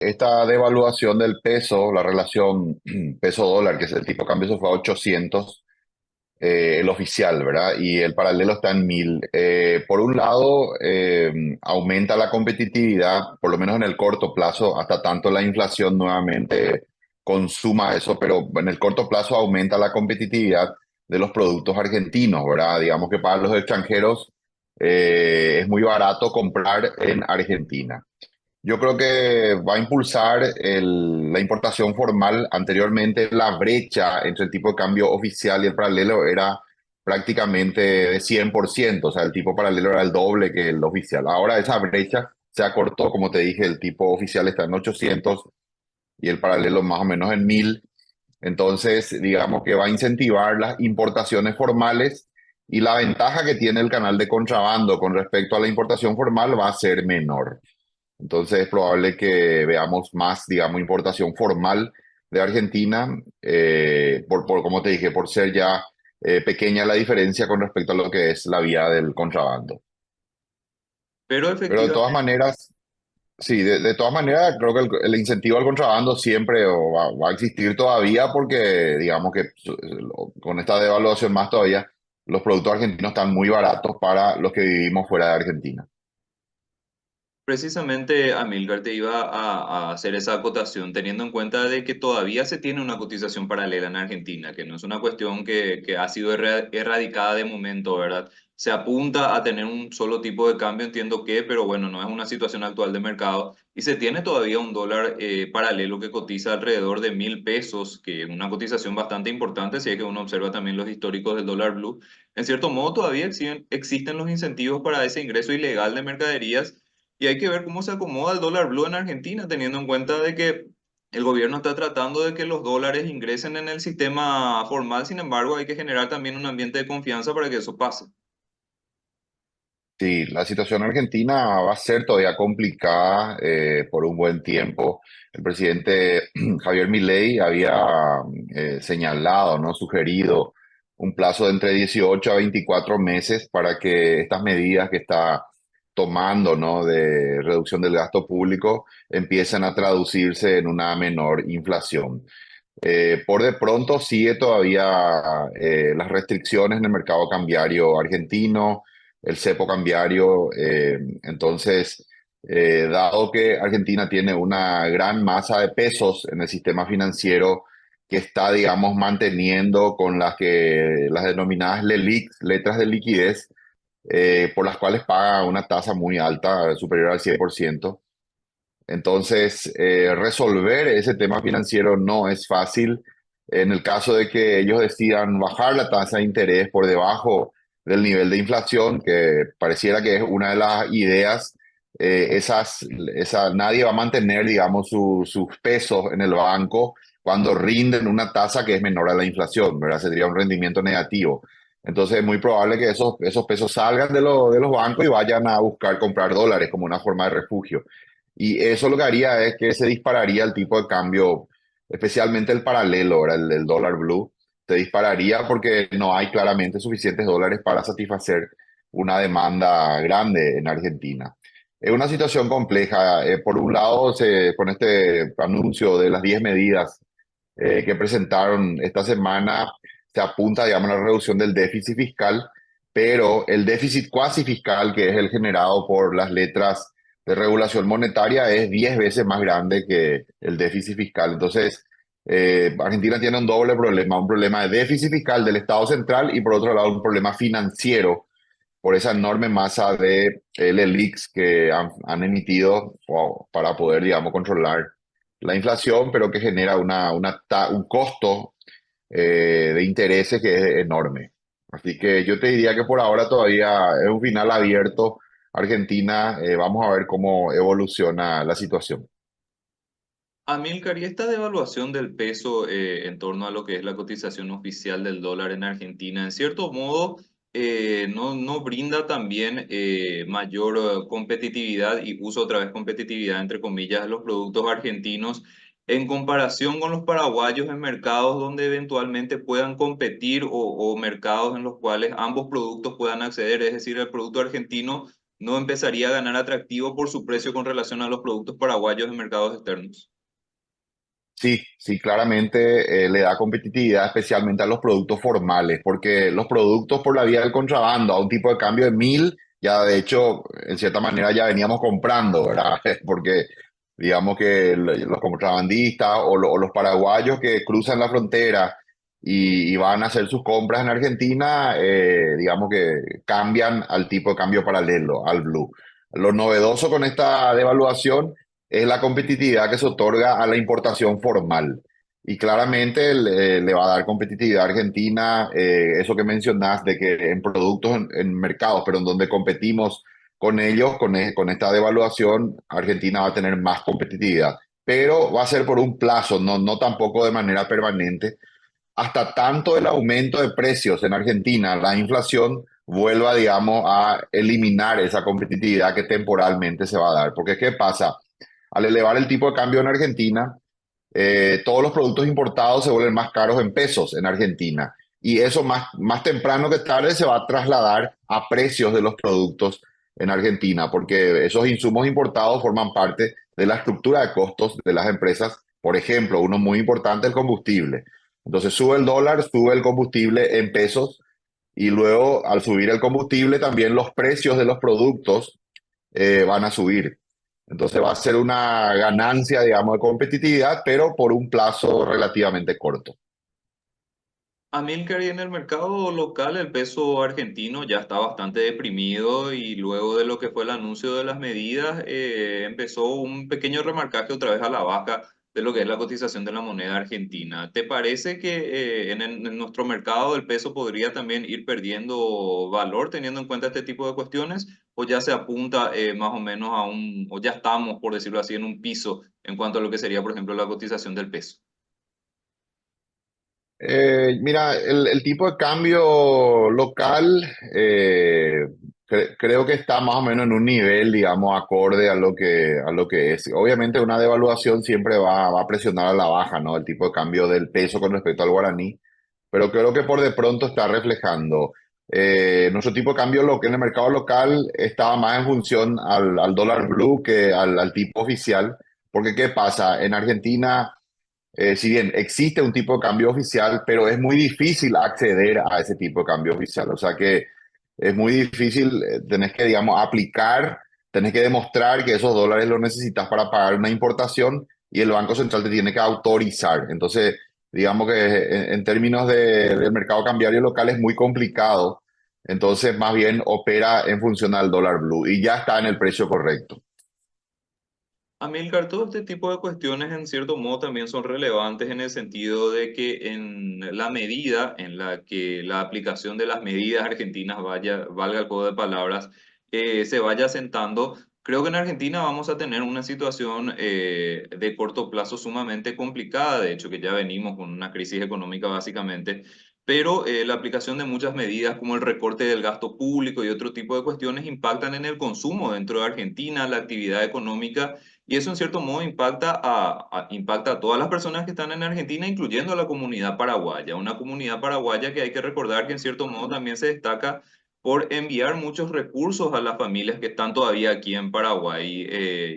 esta devaluación del peso, la relación peso-dólar, que es el tipo de cambio, se fue a 800, el oficial, ¿verdad? Y el paralelo está en 1000. Por un lado, aumenta la competitividad, por lo menos en el corto plazo, hasta tanto la inflación nuevamente consuma eso, pero en el corto plazo aumenta la competitividad de los productos argentinos, ¿verdad? Digamos que para los extranjeros es muy barato comprar en Argentina. Yo creo que va a impulsar la importación formal. Anteriormente, la brecha entre el tipo de cambio oficial y el paralelo era prácticamente de 100%, o sea, el tipo paralelo era el doble que el oficial. Ahora esa brecha se acortó, como te dije, el tipo oficial está en 800 y el paralelo más o menos en 1000. Entonces, digamos que va a incentivar las importaciones formales y la ventaja que tiene el canal de contrabando con respecto a la importación formal va a ser menor. Entonces es probable que veamos más, digamos, importación formal de Argentina, como te dije, por ser ya pequeña la diferencia con respecto a lo que es la vía del contrabando. Pero Pero de todas efectivamente, maneras, sí, de todas maneras, creo que el incentivo al contrabando siempre va a existir todavía porque, digamos que con esta devaluación más todavía, los productos argentinos están muy baratos para los que vivimos fuera de Argentina. precisamente Amilcar te iba a hacer esa acotación, teniendo en cuenta de que todavía se tiene una cotización paralela en Argentina, que no es una cuestión que ha sido erradicada de momento, ¿verdad? Se apunta a tener un solo tipo de cambio, entiendo que, pero bueno, no es una situación actual de mercado. Y se tiene todavía un dólar paralelo que cotiza alrededor de 1.000 pesos, que es una cotización bastante importante, si es que uno observa también los históricos del dólar blue. En cierto modo, todavía existen los incentivos para ese ingreso ilegal de mercaderías y hay que ver cómo se acomoda el dólar blue en Argentina, teniendo en cuenta de que el gobierno está tratando de que los dólares ingresen en el sistema formal. Sin embargo, hay que generar también un ambiente de confianza para que eso pase. Sí, la situación argentina va a ser todavía complicada por un buen tiempo. El presidente Javier Milei había señalado, ¿no? Sugerido un plazo de entre 18 a 24 meses para que estas medidas que está tomando, ¿no? De reducción del gasto público empiecen a traducirse en una menor inflación. Por de pronto sigue todavía las restricciones en el mercado cambiario argentino, el cepo cambiario. Entonces, dado que Argentina tiene una gran masa de pesos en el sistema financiero que está, digamos, manteniendo con las denominadas LELIQs, letras de liquidez, por las cuales paga una tasa muy alta, superior al 100%. Entonces, resolver ese tema financiero no es fácil. En el caso de que ellos decidan bajar la tasa de interés por debajo del nivel de inflación, que pareciera que es una de las ideas, nadie va a mantener, digamos, sus pesos en el banco cuando rinden una tasa que es menor a la inflación, ¿verdad? Sería un rendimiento negativo. Entonces, es muy probable que esos pesos salgan de los bancos y vayan a buscar comprar dólares como una forma de refugio. Y eso lo que haría es que se dispararía el tipo de cambio, especialmente el paralelo, ¿verdad? El dólar blue, se dispararía porque no hay claramente suficientes dólares para satisfacer una demanda grande en Argentina. Es una situación compleja. Por un lado, con este anuncio de las 10 medidas que presentaron esta semana, se apunta, digamos, a la reducción del déficit fiscal, pero el déficit cuasi fiscal, que es el generado por las letras de regulación monetaria, es 10 veces más grande que el déficit fiscal. Entonces, Argentina tiene un doble problema, un problema de déficit fiscal del Estado central y por otro lado un problema financiero por esa enorme masa de LELIQs que han emitido para poder, digamos, controlar la inflación, pero que genera un costo de intereses que es enorme. Así que yo te diría que por ahora todavía es un final abierto. Argentina, vamos a ver cómo evoluciona la situación. Amilcar, y esta devaluación del peso en torno a lo que es la cotización oficial del dólar en Argentina, en cierto modo, no brinda también mayor competitividad y uso otra vez competitividad, entre comillas, a los productos argentinos en comparación con los paraguayos en mercados donde eventualmente puedan competir o mercados en los cuales ambos productos puedan acceder, es decir, el producto argentino no empezaría a ganar atractivo por su precio con relación a los productos paraguayos en mercados externos. Sí, sí, claramente le da competitividad especialmente a los productos formales, porque los productos por la vía del contrabando a un tipo de cambio de 1.000, ya de hecho, en cierta manera ya veníamos comprando, ¿verdad? Porque digamos que los contrabandistas o los paraguayos que cruzan la frontera y van a hacer sus compras en Argentina, digamos que cambian al tipo de cambio paralelo, al blue. Lo novedoso con esta devaluación es la competitividad que se otorga a la importación formal. Y claramente le va a dar competitividad a Argentina, eso que mencionás de que en productos, en mercados, pero en donde competimos con ellos, con esta devaluación, Argentina va a tener más competitividad. Pero va a ser por un plazo, no tampoco de manera permanente, hasta tanto el aumento de precios en Argentina, la inflación, vuelva, digamos, a eliminar esa competitividad que temporalmente se va a dar. Porque, ¿qué pasa? Al elevar el tipo de cambio en Argentina, todos los productos importados se vuelven más caros en pesos en Argentina. Y eso más temprano que tarde se va a trasladar a precios de los productos en Argentina, porque esos insumos importados forman parte de la estructura de costos de las empresas. Por ejemplo, uno muy importante, el combustible. Entonces sube el dólar, sube el combustible en pesos y luego al subir el combustible también los precios de los productos van a subir. Entonces va a ser una ganancia, digamos, de competitividad, pero por un plazo relativamente corto. Amilcar, y en el mercado local el peso argentino ya está bastante deprimido y luego de lo que fue el anuncio de las medidas empezó un pequeño remarcaje otra vez a la baja de lo que es la cotización de la moneda argentina. ¿Te parece que en nuestro mercado el peso podría también ir perdiendo valor teniendo en cuenta este tipo de cuestiones o ya se apunta más o menos a o ya estamos, por decirlo así, en un piso en cuanto a lo que sería, por ejemplo, la cotización del peso? Mira, el tipo de cambio local creo que está más o menos en un nivel, digamos, acorde a lo que es. Obviamente una devaluación siempre va a presionar a la baja, ¿no? El tipo de cambio del peso con respecto al guaraní, pero creo que por de pronto está reflejando. Nuestro tipo de cambio en el mercado local estaba más en función al dólar blue que al tipo oficial, porque ¿qué pasa? En Argentina si bien existe un tipo de cambio oficial, pero es muy difícil acceder a ese tipo de cambio oficial. O sea que es muy difícil, tenés que, digamos, aplicar, tenés que demostrar que esos dólares los necesitas para pagar una importación y el Banco Central te tiene que autorizar. Entonces, digamos que en términos del mercado cambiario local es muy complicado. Entonces, más bien opera en función al dólar blue y ya está en el precio correcto. Amilcar, todo este tipo de cuestiones en cierto modo también son relevantes en el sentido de que en la medida en la que la aplicación de las medidas argentinas valga el juego de palabras, se vaya asentando, creo que en Argentina vamos a tener una situación de corto plazo sumamente complicada, de hecho que ya venimos con una crisis económica básicamente, pero la aplicación de muchas medidas como el recorte del gasto público y otro tipo de cuestiones impactan en el consumo dentro de Argentina, la actividad económica y eso en cierto modo impacta a todas las personas que están en Argentina, incluyendo a la comunidad paraguaya. Una comunidad paraguaya que hay que recordar que en cierto modo también se destaca por enviar muchos recursos a las familias que están todavía aquí en Paraguay.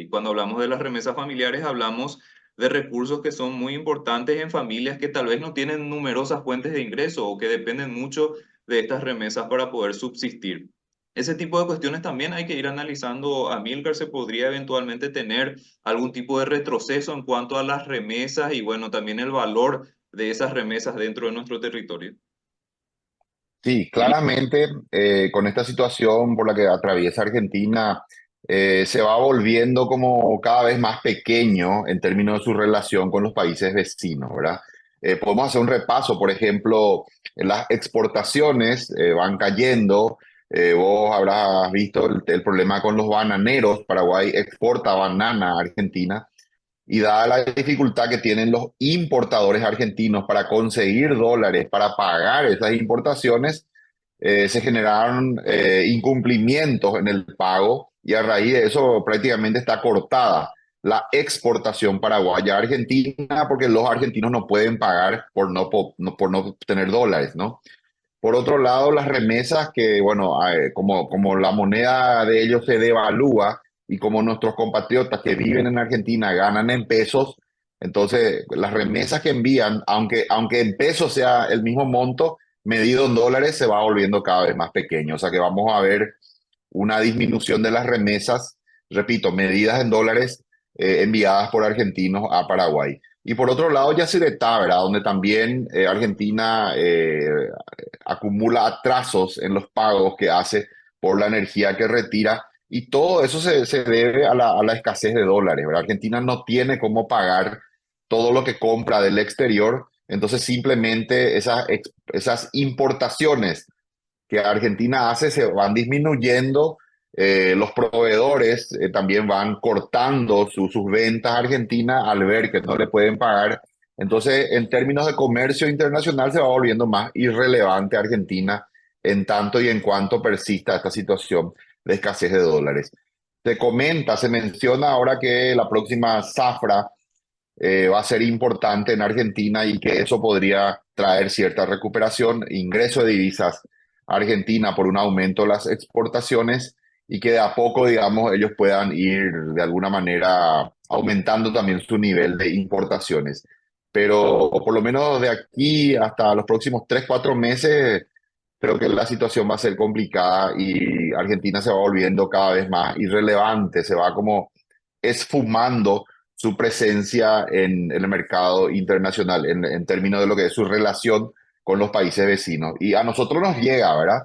Y cuando hablamos de las remesas familiares, hablamos de recursos que son muy importantes en familias que tal vez no tienen numerosas fuentes de ingreso o que dependen mucho de estas remesas para poder subsistir. Ese tipo de cuestiones también hay que ir analizando. Amílcar, se podría eventualmente tener algún tipo de retroceso en cuanto a las remesas y bueno, también el valor de esas remesas dentro de nuestro territorio. Sí, claramente con esta situación por la que atraviesa Argentina, se va volviendo como cada vez más pequeño en términos de su relación con los países vecinos, ¿verdad? Podemos hacer un repaso, por ejemplo, las exportaciones van cayendo. Vos habrás visto el problema con los bananeros. Paraguay exporta banana a Argentina y dada la dificultad que tienen los importadores argentinos para conseguir dólares para pagar esas importaciones, se generaron incumplimientos en el pago y a raíz de eso prácticamente está cortada la exportación paraguaya a Argentina porque los argentinos no pueden pagar por no tener dólares, ¿no? Por otro lado, las remesas que, bueno, como la moneda de ellos se devalúa y como nuestros compatriotas que viven en Argentina ganan en pesos, entonces las remesas que envían, aunque en pesos sea el mismo monto, medido en dólares, se va volviendo cada vez más pequeño. O sea que vamos a ver una disminución de las remesas, repito, medidas en dólares enviadas por argentinos a Paraguay. Y por otro lado, Yacyretá, ¿verdad? Donde también Argentina acumula atrasos en los pagos que hace por la energía que retira. Y todo eso se debe a la escasez de dólares, ¿verdad? Argentina no tiene cómo pagar todo lo que compra del exterior, entonces simplemente esas importaciones que Argentina hace se van disminuyendo, los proveedores también van cortando sus ventas a Argentina al ver que no le pueden pagar. Entonces, en términos de comercio internacional, se va volviendo más irrelevante Argentina en tanto y en cuanto persista esta situación de escasez de dólares. Se menciona ahora que la próxima zafra va a ser importante en Argentina y que eso podría traer cierta recuperación, ingreso de divisas a Argentina por un aumento de las exportaciones y que de a poco, digamos, ellos puedan ir de alguna manera aumentando también su nivel de importaciones. Pero por lo menos de aquí hasta los próximos 3, 4 meses, creo que la situación va a ser complicada y Argentina se va volviendo cada vez más irrelevante, se va como esfumando su presencia en el mercado internacional en términos de lo que es su relación con los países vecinos. Y a nosotros nos llega, ¿verdad?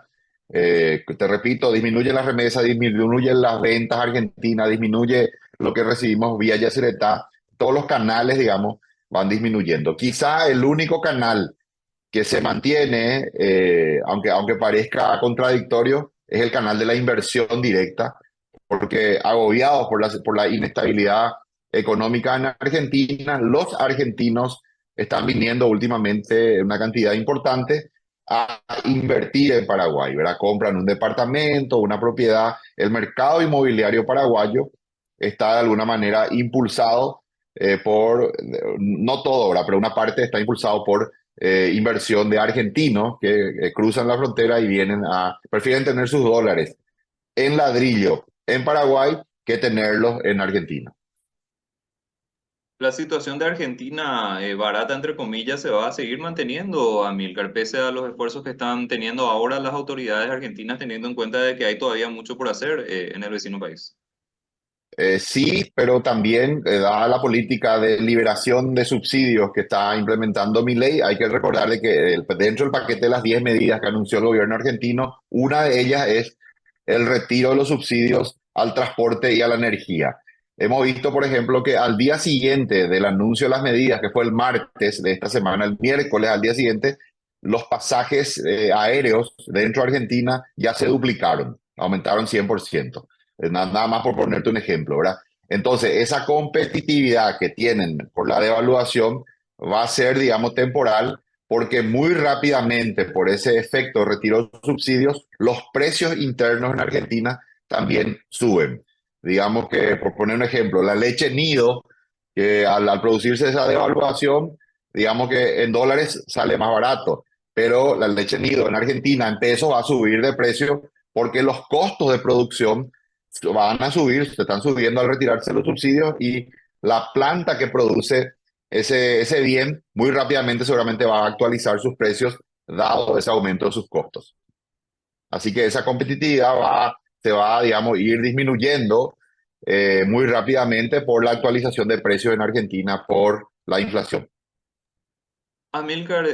Te repito, disminuye la remesa, disminuye las ventas argentinas, disminuye lo que recibimos vía Yacyretá. Todos los canales, digamos, van disminuyendo. Quizá el único canal que se mantiene, aunque parezca contradictorio, es el canal de la inversión directa, porque agobiados por la inestabilidad económica en Argentina, los argentinos están viniendo últimamente una cantidad importante a invertir en Paraguay, ¿verdad? Compran un departamento, una propiedad. El mercado inmobiliario paraguayo está de alguna manera impulsado no todo, ¿verdad? Pero una parte está impulsado por inversión de argentinos que cruzan la frontera y prefieren tener sus dólares en ladrillo en Paraguay que tenerlos en Argentina. La situación de Argentina, barata entre comillas, se va a seguir manteniendo, Amílcar, pese a los esfuerzos que están teniendo ahora las autoridades argentinas, teniendo en cuenta de que hay todavía mucho por hacer, en el vecino país. Sí, pero también, dada la política de liberación de subsidios que está implementando Milei, hay que recordar de que dentro del paquete de las 10 medidas que anunció el gobierno argentino, una de ellas es el retiro de los subsidios al transporte y a la energía. Hemos visto, por ejemplo, que al día siguiente del anuncio de las medidas, que fue el martes de esta semana, el miércoles al día siguiente, los pasajes aéreos dentro de Argentina ya se duplicaron, aumentaron 100%. Nada más por ponerte un ejemplo, ¿verdad? Entonces, esa competitividad que tienen por la devaluación va a ser, digamos, temporal, porque muy rápidamente, por ese efecto de retiro de subsidios, los precios internos en Argentina también suben. Digamos que, por poner un ejemplo, la leche nido, que al producirse esa devaluación, digamos que en dólares sale más barato, pero la leche nido en Argentina en pesos va a subir de precio porque los costos de producción van a subir, se están subiendo al retirarse los subsidios y la planta que produce ese bien muy rápidamente seguramente va a actualizar sus precios dado ese aumento de sus costos. Así que esa competitividad se va, digamos, ir disminuyendo muy rápidamente por la actualización de precios en Argentina por la inflación. Amílcar,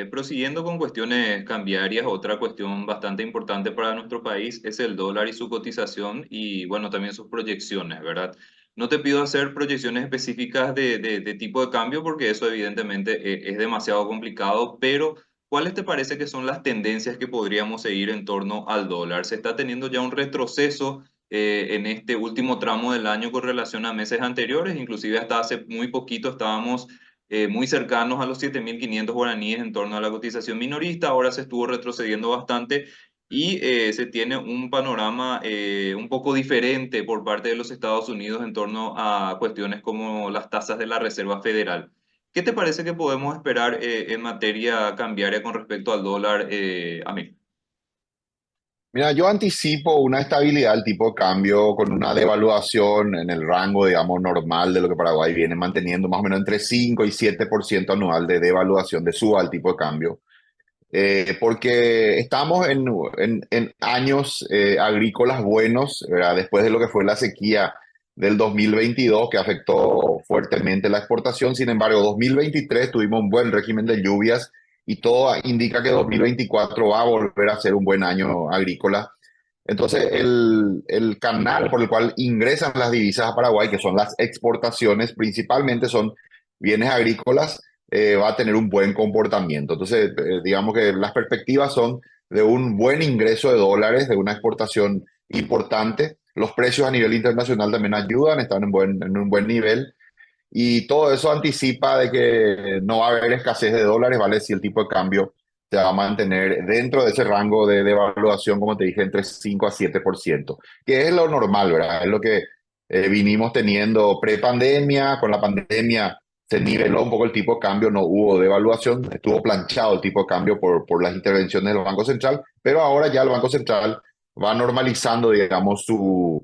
prosiguiendo con cuestiones cambiarias, otra cuestión bastante importante para nuestro país es el dólar y su cotización y, bueno, también sus proyecciones, ¿verdad? No te pido hacer proyecciones específicas de tipo de cambio porque eso evidentemente es demasiado complicado, pero ¿cuáles te parece que son las tendencias que podríamos seguir en torno al dólar? ¿Se está teniendo ya un retroceso en este último tramo del año con relación a meses anteriores? Inclusive hasta hace muy poquito estábamos muy cercanos a los 7.500 guaraníes en torno a la cotización minorista, ahora se estuvo retrocediendo bastante y se tiene un panorama un poco diferente por parte de los Estados Unidos en torno a cuestiones como las tasas de la Reserva Federal. ¿Qué te parece que podemos esperar en materia cambiaria con respecto al dólar, Amir? Mira, yo anticipo una estabilidad del tipo de cambio con una devaluación en el rango, digamos, normal de lo que Paraguay viene manteniendo, más o menos entre 5 y 7% anual de devaluación de suba al tipo de cambio. Porque estamos en años agrícolas buenos, ¿verdad? Después de lo que fue la sequía del 2022 que afectó fuertemente la exportación. Sin embargo, 2023 tuvimos un buen régimen de lluvias y todo indica que 2024 va a volver a ser un buen año agrícola. Entonces, el canal por el cual ingresan las divisas a Paraguay, que son las exportaciones, principalmente son bienes agrícolas, va a tener un buen comportamiento. Entonces, digamos que las perspectivas son de un buen ingreso de dólares, de una exportación importante. Los precios a nivel internacional también ayudan, están en un buen nivel. Y todo eso anticipa de que no va a haber escasez de dólares, ¿vale? Si el tipo de cambio se va a mantener dentro de ese rango de devaluación, como te dije, entre 5 a 7%, que es lo normal, ¿verdad? Es lo que vinimos teniendo pre-pandemia. Con la pandemia se niveló un poco el tipo de cambio, no hubo devaluación, estuvo planchado el tipo de cambio por las intervenciones del Banco Central, pero ahora ya el Banco Central va normalizando, digamos, su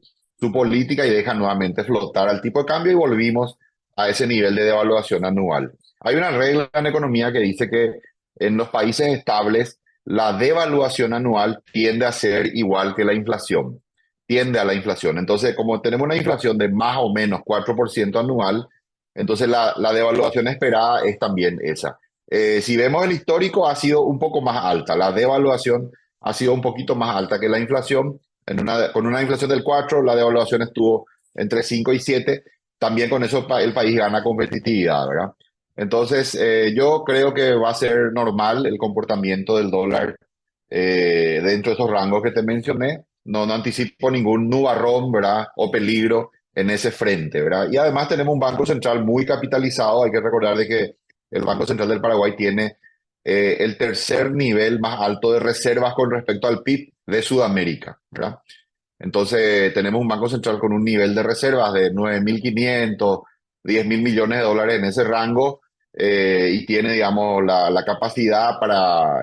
política y deja nuevamente flotar al tipo de cambio y volvimos a ese nivel de devaluación anual. Hay una regla en economía que dice que en los países estables la devaluación anual tiende a ser igual que la inflación, tiende a la inflación. Entonces, como tenemos una inflación de más o menos 4% anual, entonces la devaluación esperada es también esa. Si vemos el histórico, ha sido un poco más alta. La devaluación ha sido un poquito más alta que la inflación. Con una inflación del 4, la devaluación estuvo entre 5 y 7. También con eso el país gana competitividad, ¿verdad? Entonces, yo creo que va a ser normal el comportamiento del dólar dentro de esos rangos que te mencioné. No anticipo ningún nubarrón, ¿verdad? O peligro en ese frente, ¿verdad? Y además tenemos un Banco Central muy capitalizado. Hay que recordar de que el Banco Central del Paraguay tiene el tercer nivel más alto de reservas con respecto al PIB de Sudamérica, ¿verdad? Entonces, tenemos un Banco Central con un nivel de reservas de 9.500, 10.000 millones de dólares en ese rango, y tiene, digamos, la capacidad para,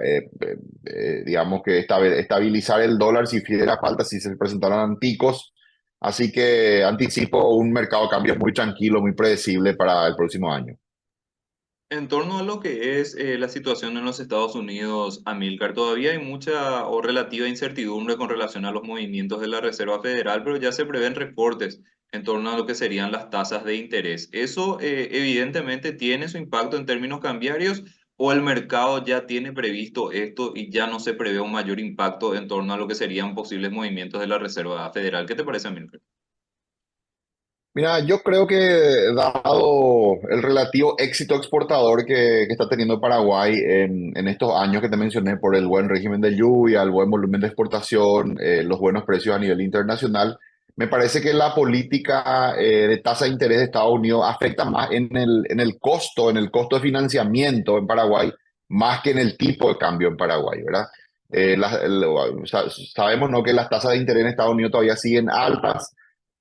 digamos, que estabilizar el dólar si hiciera falta, si se presentaran picos. Así que anticipo un mercado de cambios muy tranquilo, muy predecible para el próximo año. En torno a lo que es la situación en los Estados Unidos, Amílcar, todavía hay mucha o relativa incertidumbre con relación a los movimientos de la Reserva Federal, pero ya se prevén recortes en torno a lo que serían las tasas de interés. ¿Eso evidentemente tiene su impacto en términos cambiarios o el mercado ya tiene previsto esto y ya no se prevé un mayor impacto en torno a lo que serían posibles movimientos de la Reserva Federal? ¿Qué te parece, Amílcar? Mira, yo creo que dado el relativo éxito exportador que está teniendo Paraguay en estos años que te mencioné, por el buen régimen de lluvia, el buen volumen de exportación, los buenos precios a nivel internacional, me parece que la política de tasa de interés de Estados Unidos afecta más en el costo de financiamiento en Paraguay, más que en el tipo de cambio en Paraguay, ¿verdad? Sabemos, ¿no?, que las tasas de interés en Estados Unidos todavía siguen altas.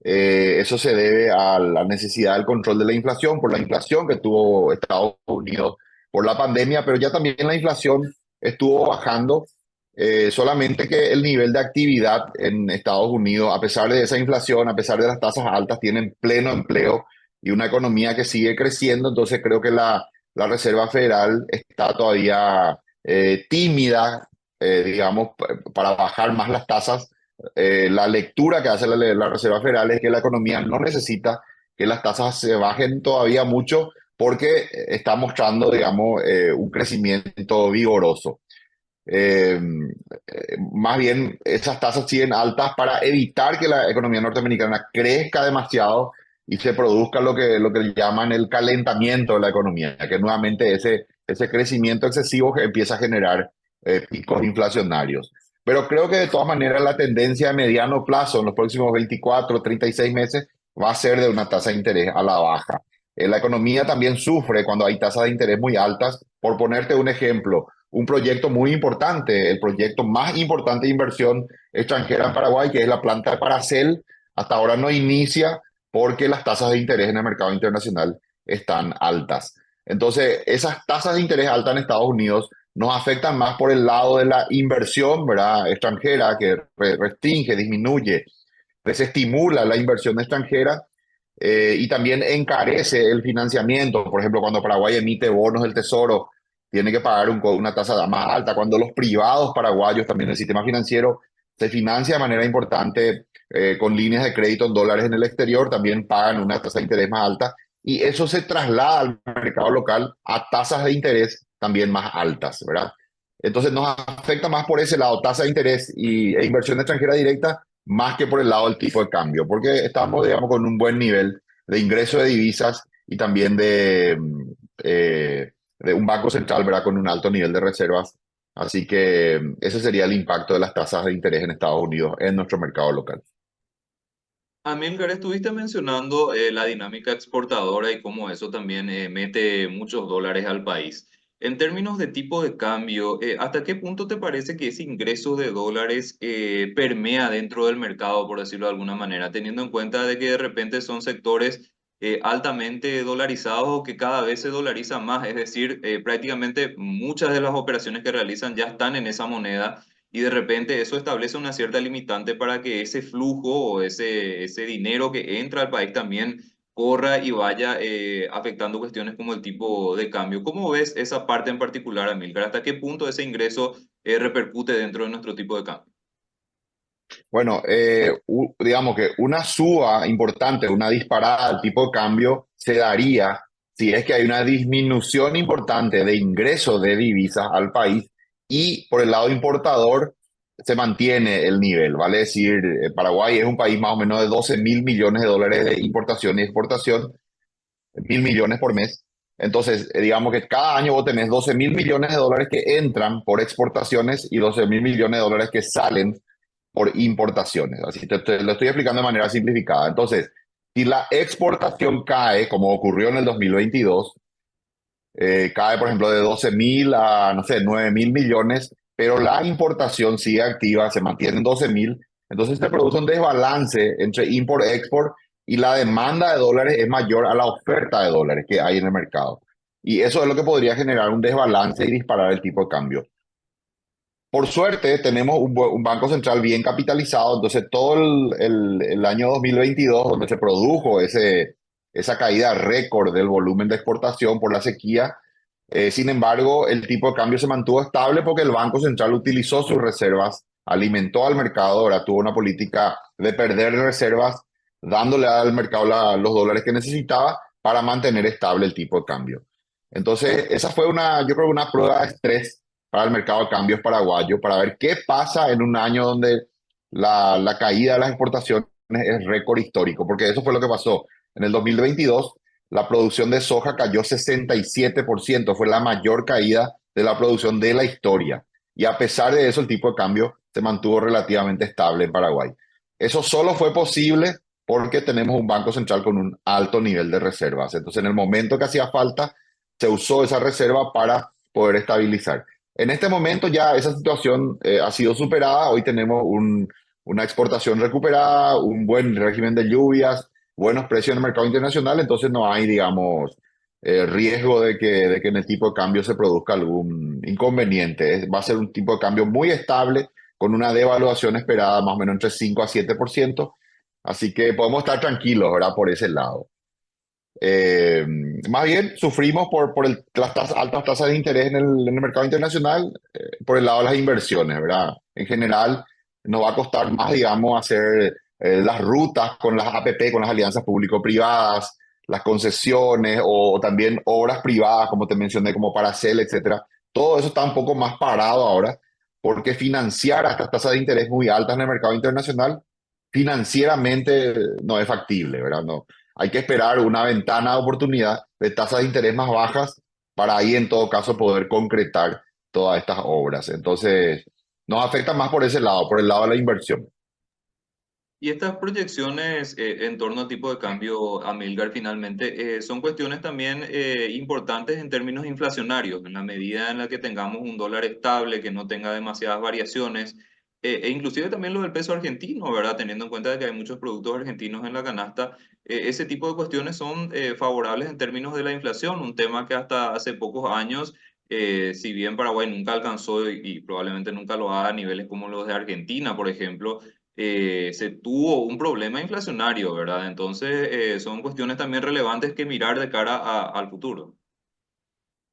Eso se debe a la necesidad del control de la inflación, por la inflación que tuvo Estados Unidos por la pandemia, pero ya también la inflación estuvo bajando, solamente que el nivel de actividad en Estados Unidos, a pesar de esa inflación, a pesar de las tasas altas, tienen pleno empleo y una economía que sigue creciendo. Entonces creo que la Reserva Federal está todavía tímida, digamos, para bajar más las tasas. La lectura que hace la Reserva Federal es que la economía no necesita que las tasas se bajen todavía mucho porque está mostrando, digamos, un crecimiento vigoroso. Eh, Más bien, esas tasas siguen altas para evitar que la economía norteamericana crezca demasiado y se produzca lo que llaman el calentamiento de la economía, que nuevamente ese crecimiento excesivo que empieza a generar picos inflacionarios. Pero creo que de todas maneras la tendencia a mediano plazo, en los próximos 24, 36 meses, va a ser de una tasa de interés a la baja. La economía también sufre cuando hay tasas de interés muy altas. Por ponerte un ejemplo, un proyecto muy importante, el proyecto más importante de inversión extranjera en Paraguay, que es la planta de Paracel, hasta ahora no inicia porque las tasas de interés en el mercado internacional están altas. Entonces, esas tasas de interés altas en Estados Unidos nos afectan más por el lado de la inversión, ¿verdad? Extranjera, que restringe, disminuye, desestimula la inversión extranjera y también encarece el financiamiento. Por ejemplo, cuando Paraguay emite bonos del Tesoro, tiene que pagar una tasa más alta. Cuando los privados paraguayos, también el sistema financiero, se financia de manera importante con líneas de crédito en dólares en el exterior, también pagan una tasa de interés más alta y eso se traslada al mercado local a tasas de interés también más altas, ¿verdad? Entonces nos afecta más por ese lado, tasa de interés e inversión extranjera directa, más que por el lado del tipo de cambio, porque estamos, digamos, con un buen nivel de ingreso de divisas y también de un banco central, ¿verdad? Con un alto nivel de reservas. Así que ese sería el impacto de las tasas de interés en Estados Unidos en nuestro mercado local. Amilcar, estuviste mencionando la dinámica exportadora y cómo eso también mete muchos dólares al país. En términos de tipo de cambio, ¿hasta qué punto te parece que ese ingreso de dólares permea dentro del mercado, por decirlo de alguna manera, teniendo en cuenta de que de repente son sectores altamente dolarizados o que cada vez se dolariza más? Es decir, prácticamente muchas de las operaciones que realizan ya están en esa moneda y de repente eso establece una cierta limitante para que ese flujo o ese dinero que entra al país también corra y vaya afectando cuestiones como el tipo de cambio. ¿Cómo ves esa parte en particular, Amilcar? ¿Hasta qué punto ese ingreso repercute dentro de nuestro tipo de cambio? Bueno, digamos que una suba importante, una disparada del tipo de cambio se daría si es que hay una disminución importante de ingresos de divisas al país y por el lado importador se mantiene el nivel, ¿vale? Es decir, Paraguay es un país más o menos de 12.000 millones de dólares de importación y exportación, 1.000 millones por mes. Entonces, digamos que cada año vos tenés 12.000 millones de dólares que entran por exportaciones y 12.000 millones de dólares que salen por importaciones. Así te lo estoy explicando de manera simplificada. Entonces, si la exportación cae, como ocurrió en el 2022, cae, por ejemplo, de 12.000 a, no sé, 9.000 millones, pero la importación sigue activa, se mantiene en 12.000, entonces se produce un desbalance entre import-export y la demanda de dólares es mayor a la oferta de dólares que hay en el mercado. Y eso es lo que podría generar un desbalance y disparar el tipo de cambio. Por suerte, tenemos un banco central bien capitalizado, entonces todo el año 2022, donde se produjo esa caída récord del volumen de exportación por la sequía, sin embargo, el tipo de cambio se mantuvo estable porque el Banco Central utilizó sus reservas, alimentó al mercado, ahora tuvo una política de perder reservas, dándole al mercado los dólares que necesitaba para mantener estable el tipo de cambio. Entonces, esa fue yo creo, una prueba de estrés para el mercado de cambios paraguayo, para ver qué pasa en un año donde la caída de las exportaciones es récord histórico, porque eso fue lo que pasó. En el 2022, la producción de soja cayó 67%, fue la mayor caída de la producción de la historia. Y a pesar de eso, el tipo de cambio se mantuvo relativamente estable en Paraguay. Eso solo fue posible porque tenemos un banco central con un alto nivel de reservas. Entonces, en el momento que hacía falta, se usó esa reserva para poder estabilizar. En este momento ya esa situación ha sido superada. Hoy tenemos una exportación recuperada, un buen régimen de lluvias, buenos precios en el mercado internacional, entonces no hay, digamos, riesgo de que en el tipo de cambio se produzca algún inconveniente. Va a ser un tipo de cambio muy estable, con una devaluación esperada más o menos entre 5 a 7%, así que podemos estar tranquilos, ¿verdad? Por ese lado. Eh, Más bien, sufrimos por las altas tasas de interés en el mercado internacional, por el lado de las inversiones, ¿verdad? En general, nos va a costar más, digamos, hacer las rutas con las APP, con las alianzas público-privadas, las concesiones o también obras privadas, como te mencioné, como Paracel, etcétera. Todo eso está un poco más parado ahora, porque financiar a estas tasas de interés muy altas en el mercado internacional, financieramente no es factible, ¿verdad? No, hay que esperar una ventana de oportunidad de tasas de interés más bajas para ahí en todo caso poder concretar todas estas obras. Entonces, nos afecta más por ese lado, por el lado de la inversión. Y estas proyecciones en torno al tipo de cambio, Amilcar, finalmente son cuestiones también importantes en términos inflacionarios, en la medida en la que tengamos un dólar estable, que no tenga demasiadas variaciones. E inclusive también lo del peso argentino, ¿verdad? Teniendo en cuenta de que hay muchos productos argentinos en la canasta, ese tipo de cuestiones son favorables en términos de la inflación, un tema que hasta hace pocos años, si bien Paraguay nunca alcanzó y probablemente nunca lo haga a niveles como los de Argentina, por ejemplo, se tuvo un problema inflacionario, ¿verdad? Entonces, son cuestiones también relevantes que mirar de cara al futuro.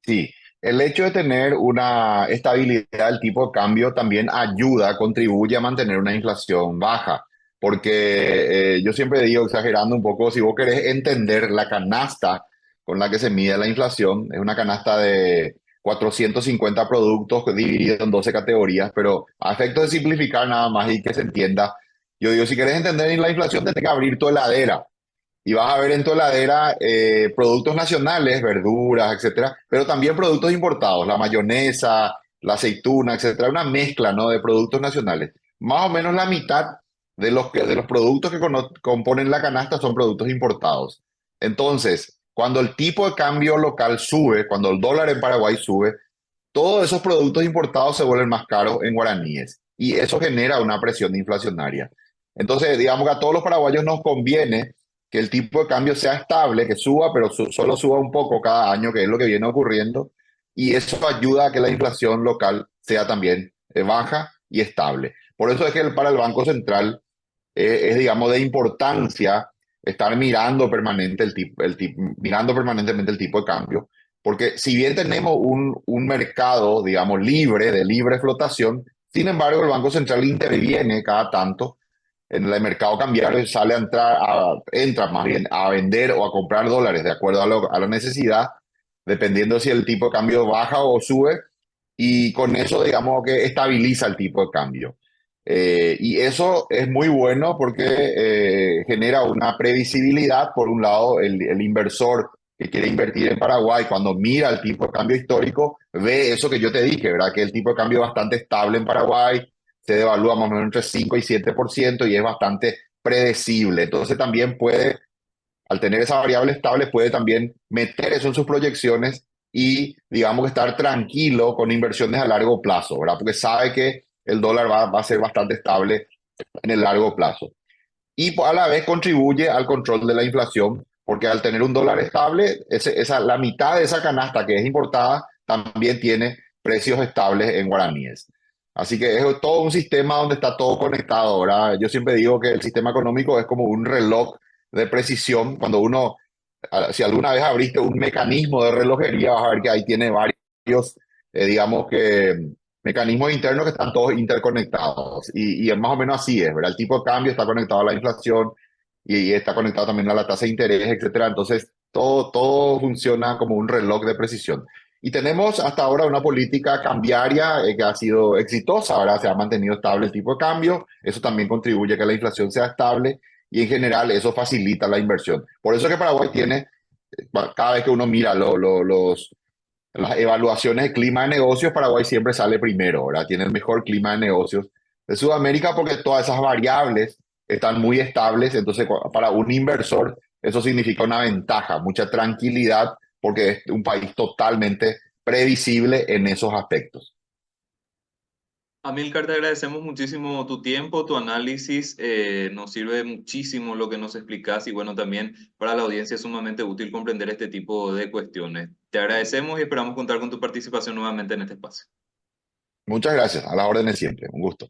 Sí, el hecho de tener una estabilidad del tipo de cambio también ayuda, contribuye a mantener una inflación baja, porque yo siempre digo, exagerando un poco, si vos querés entender la canasta con la que se mide la inflación, es una canasta de 450 productos dividido en 12 categorías, pero a efectos de simplificar nada más y que se entienda, yo digo, si querés entender la inflación, tenés que abrir tu heladera y vas a ver en tu heladera productos nacionales, verduras, etcétera, pero también productos importados, la mayonesa, la aceituna, etcétera, una mezcla, ¿no?, de productos nacionales. Más o menos la mitad de los productos que componen la canasta son productos importados. Entonces, cuando el tipo de cambio local sube, cuando el dólar en Paraguay sube, todos esos productos importados se vuelven más caros en guaraníes y eso genera una presión inflacionaria. Entonces, digamos que a todos los paraguayos nos conviene que el tipo de cambio sea estable, que suba, pero solo suba un poco cada año, que es lo que viene ocurriendo, y eso ayuda a que la inflación local sea también baja y estable. Por eso es que para el Banco Central es, digamos, de importancia estar mirando, mirando permanentemente el tipo de cambio, porque si bien tenemos un mercado, digamos, libre, de libre flotación, sin embargo, el Banco Central interviene cada tanto en el mercado cambiario y sale a entrar, entra más bien a vender o a comprar dólares de acuerdo a la necesidad, dependiendo si el tipo de cambio baja o sube, y con eso, digamos, que estabiliza el tipo de cambio. Y eso es muy bueno porque genera una previsibilidad. Por un lado, el inversor que quiere invertir en Paraguay, cuando mira el tipo de cambio histórico, ve eso que yo te dije, ¿verdad? Que el tipo de cambio es bastante estable en Paraguay, se devalúa más o menos entre 5 y 7% y es bastante predecible. Entonces también puede, al tener esa variable estable, puede también meter eso en sus proyecciones y, digamos, estar tranquilo con inversiones a largo plazo, ¿verdad? Porque sabe que el dólar va a ser bastante estable en el largo plazo. Y a la vez contribuye al control de la inflación, porque al tener un dólar estable, la mitad de esa canasta que es importada también tiene precios estables en guaraníes. Así que es todo un sistema donde está todo conectado. ¿Verdad? Yo siempre digo que el sistema económico es como un reloj de precisión. Cuando uno, si alguna vez abriste un mecanismo de relojería, vas a ver que ahí tiene varios, digamos que mecanismos internos que están todos interconectados y es más o menos así es, ¿verdad? El tipo de cambio está conectado a la inflación y está conectado también a la tasa de interés, etcétera. Entonces, todo funciona como un reloj de precisión. Y tenemos hasta ahora una política cambiaria que ha sido exitosa. Ahora se ha mantenido estable el tipo de cambio. Eso también contribuye a que la inflación sea estable y en general eso facilita la inversión. Por eso es que Paraguay tiene, cada vez que uno mira las evaluaciones de clima de negocios, Paraguay siempre sale primero, ¿verdad? Tiene el mejor clima de negocios de Sudamérica porque todas esas variables están muy estables. Entonces, para un inversor, eso significa una ventaja, mucha tranquilidad, porque es un país totalmente previsible en esos aspectos. Amilcar, te agradecemos muchísimo tu tiempo, tu análisis, nos sirve muchísimo lo que nos explicas y bueno, también para la audiencia es sumamente útil comprender este tipo de cuestiones. Te agradecemos y esperamos contar con tu participación nuevamente en este espacio. Muchas gracias, a las órdenes siempre, un gusto.